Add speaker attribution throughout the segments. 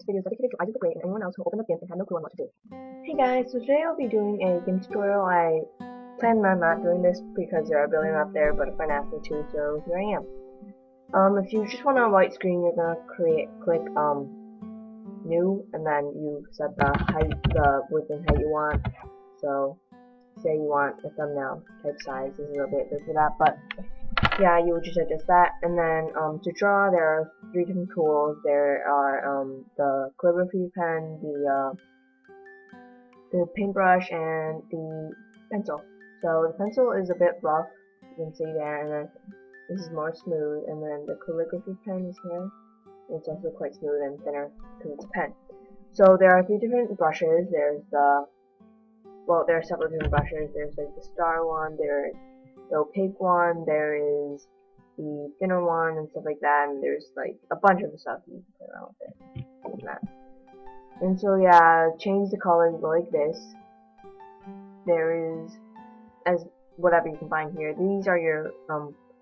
Speaker 1: video is dedicated to Isaac the Great and anyone else who opened up GIMP and had no clue on what to do. Hey guys, so today I'll be doing a GIMP tutorial. I planned on not doing this because there are a billion up there, but a friend asked me to, so here I am. If you just want a white screen, you're gonna click new, and then you set the height, the width and height you want. So say you want a thumbnail type size. This is a bit big for that, but yeah, you would just adjust that. And then to draw, there are 3 different tools. There are the calligraphy pen, the paintbrush, and the pencil. So the pencil is a bit rough, you can see there, and then this is more smooth, and then the calligraphy pen is here. It's also quite smooth and thinner because it's a pen. So there are 3 different brushes. There's there are several different brushes. There's like the star one, there's the opaque one, there is the thinner one and stuff like that, and there's like a bunch of stuff you can play around with it. Like that. And so yeah, change the color to go like this. There is whatever you can find here. These are your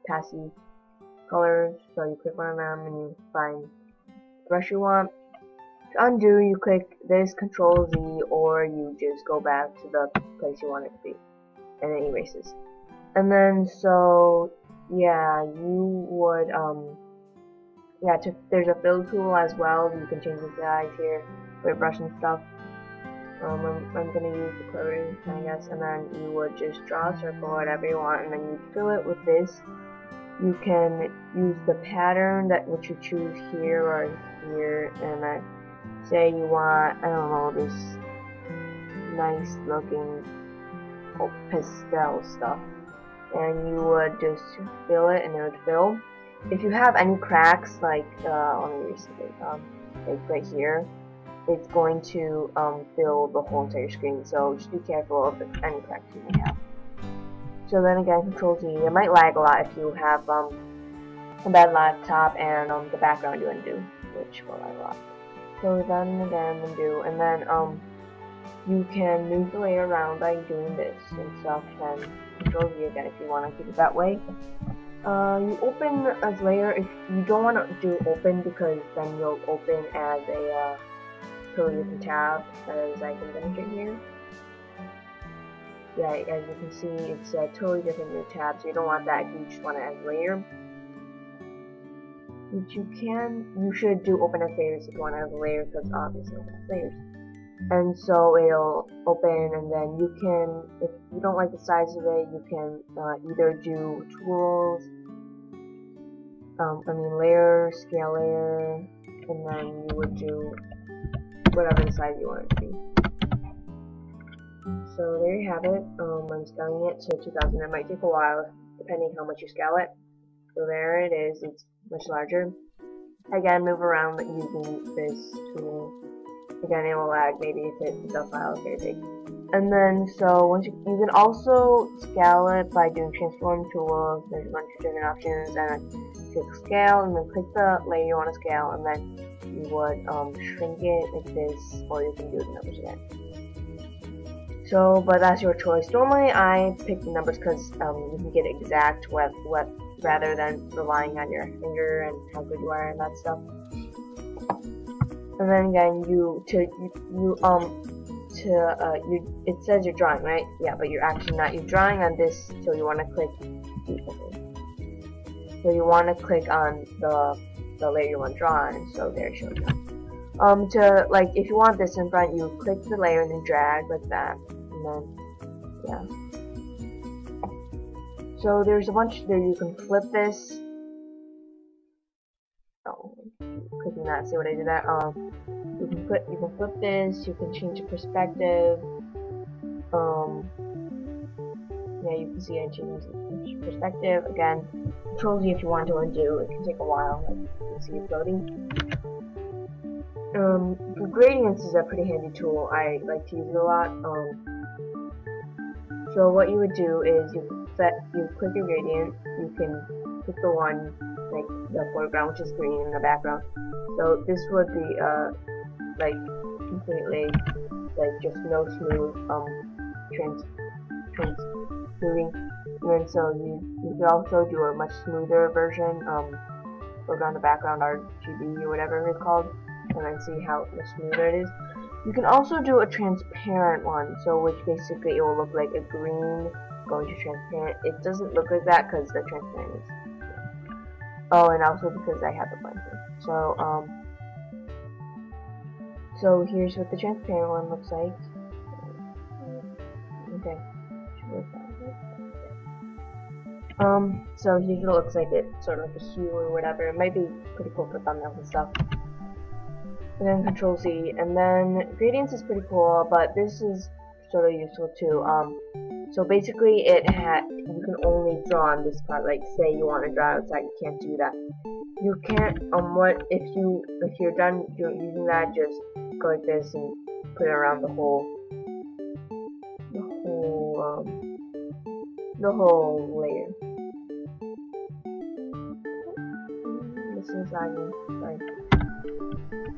Speaker 1: passy colors, so you click one of them and you find the brush you want. To undo, you click this Control Z, or you just go back to the place you want it to be, and it erases. And then so yeah, you would there's a fill tool as well. You can change the size here for your brush and stuff. I'm gonna use the coloring, I guess, and then you would just draw a circle, whatever you want, and then you fill it with this. You can use the pattern which you choose here or here, and then say you want, I don't know, this nice looking pastel stuff, and you would just fill it, and it would fill. If you have any cracks, like let me erase it, like right here, it's going to fill the whole entire screen. So just be careful of any cracks you may have. So then again, Control Z. It might lag a lot if you have a bad laptop and the background you undo, which will lag a lot. So then again, undo, and then you can move the layer around by doing this and stuff. And Control Z again if you want to keep it that way. You open as layer. If you don't want to do open, because then you'll open as a totally different tab, as I can demonstrate here. Yeah, as you can see, it's a totally different new tab, so you don't want that if you just want it as layer. Which you should do open as layers if you want it as a layer, because obviously open as layers. And so it'll open, and then you can, if you don't like the size of it, you can either do tools, layer, scale layer, and then you would do whatever the size you want it to be. So there you have it. I'm scaling it to 2000. It might take a while depending how much you scale it. So there it is. It's much larger. Again, move around using this tool. Again, it will lag maybe if the file is very big. And then so once you can also scale it by doing transform tools. There's a bunch of different options, and then click scale, and then click the layer you want to scale, and then you would shrink it like this, or you can do the numbers again. So, but that's your choice. Normally, I pick the numbers because you can get exact rather than relying on your finger and how good you are and that stuff. And then again, it says you're drawing, right? Yeah, but you're actually not. You're drawing on this, so you want to click. So you want to click on the layer you want to draw on. So there it shows you. If you want this in front, you click the layer and then drag like that, and then yeah. So there's a bunch there. You can flip this. Oh, clicking that. See what I did there? You can flip this. You can change the perspective. Yeah, you can see I change perspective again. Control Z if you want to undo. It can take a while. Like you can see it floating. For gradients is a pretty handy tool. I like to use it a lot. So what you would do is you click your gradient. You can pick the one like the foreground, which is green, in the background. So this would be like completely like just no smooth smoothing. And then so you could also do a much smoother version. Foreground to background RGB or whatever it's called. and then see how much smoother it is. You can also do a transparent one, so which basically it will look like a green going to transparent. It doesn't look like that because the transparent is. Oh, and also because I have a blender. So here's what the transparent one looks like. Okay. So here's what it looks like. It's sort of like a hue or whatever. It might be pretty cool for thumbnails and stuff. And then Control Z, and then gradients is pretty cool, but this is sort of useful too. So basically, you can only draw on this part. Like, say you want to draw outside, you can't do that. You can't. If you're done using that, just go like this and put it around the whole layer. This is lagging. Sorry.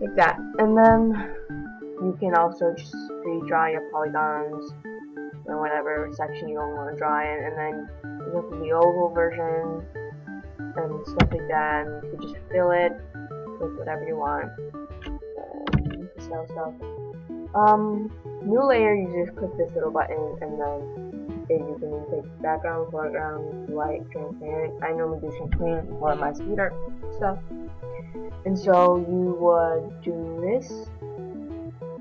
Speaker 1: Like that, and then you can also just redraw your polygons in whatever section you want to draw in, and then you go to the oval version and stuff like that, and you can just fill it with whatever you want. New layer, you just click this little button, and then you can take background, foreground, white, transparent. I normally do transparent for my speed art stuff. And so you would do this,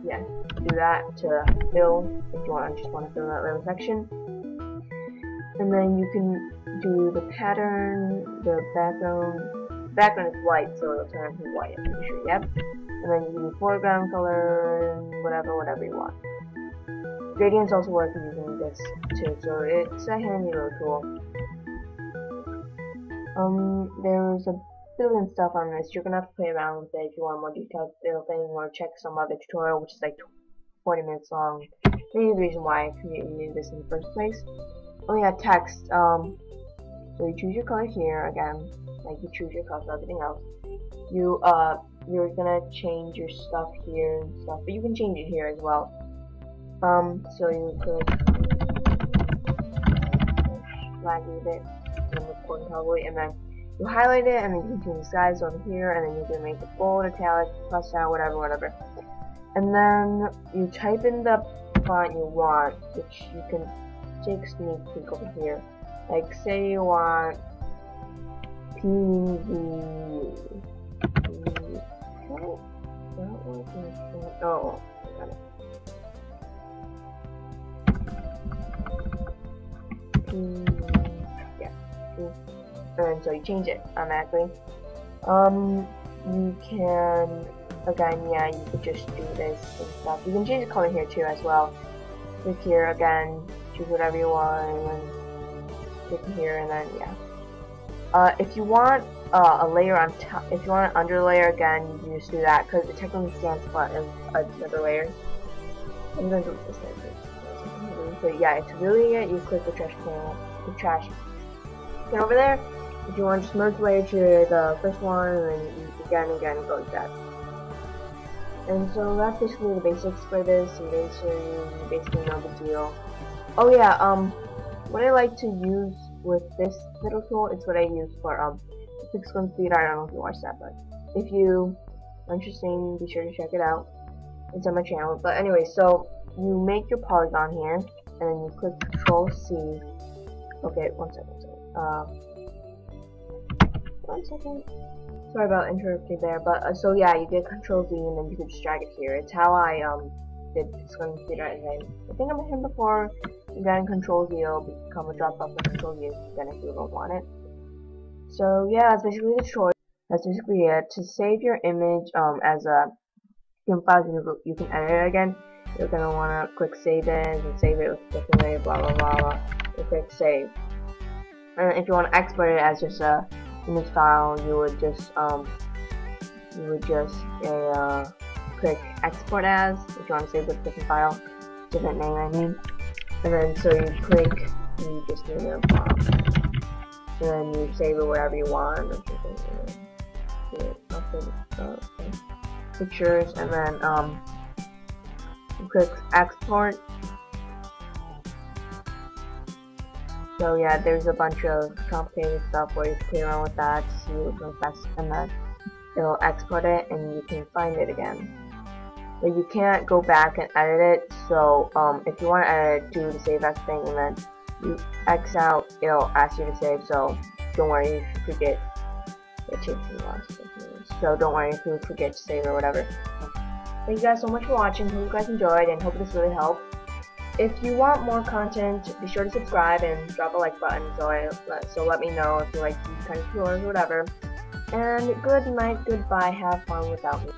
Speaker 1: yeah, do that to fill, if you just want to fill that little section. And then you can do the pattern, the background is white, so it'll turn to white, I'm pretty sure, yep. And then you can do foreground color, whatever you want. Gradients also work using this too, so it's a handy little tool. There's a billion stuff on this. You're gonna have to play around with it if you want a more detailed thing, or check some other tutorial which is like 40 minutes long. Maybe the reason why I created this in the first place. Oh yeah, text. So you choose your color here again, like you choose your color for everything else. You're gonna change your stuff here and stuff, but you can change it here as well. So you could flag it a bit, and I'm recording probably, and then you highlight it, and then you can change the size over here, and then you can make it bold, italic, cross out, whatever. And then you type in the font you want, which you can take a sneak peek over here. Like, say you want PV. Oh, got it. Yeah. And so you change it automatically. You can, again, yeah, you could just do this and stuff. You can change the color here too as well. Click here again, choose whatever you want, and then click here, and then yeah. If you want a layer on top, if you want an under layer, again, you can just do that because it technically stands for another layer. I'm gonna do it this way first. So yeah, to delete it, you click the trash can. Get over there. If you want to just merge layer to the first one, and then you again go like that. And so that's basically the basics for this. You basically know the deal. Oh yeah, what I like to use with this little tool is what I use for Pixel Theater. I don't know if you watched that, but if you are interested, be sure to check it out. It's on my channel. But anyway, so you make your polygon here, and then you click Control C. Okay, one second. Sorry about interrupting there, but so yeah, you get Control Z, and then you can just drag it here. It's how I did Pixel Theater, and then I think I mentioned before, then Control Z will become a drop off of Control Z then if you don't want it. So yeah, that's basically the choice. That's basically it. To save your image as a GIMP file, you can edit it again. You're gonna wanna click Save As and save it with a different way, blah blah blah. You click Save. And if you want to export it as just a image file, you would just click Export As if you want to save it with a different file, different name I mean. And then so you click, you just name it a file, and then you save it wherever you want, or something. I'll save it, pictures, and then you click Export. So yeah, there's a bunch of complicated stuff where you can play around with that to see what comes best, and then it'll export it and you can find it again. But you can't go back and edit it, so if you want to edit it, do the save as thing, and then you X out, it'll ask you to save, so don't worry if you forget. It changed from the last video, so don't worry if you forget to save or whatever. Thank you guys so much for watching, hope you guys enjoyed, and hope this really helped. If you want more content, be sure to subscribe and drop a like button, so let me know if you like these kind of tutorials or whatever. And good night, goodbye, have fun without me.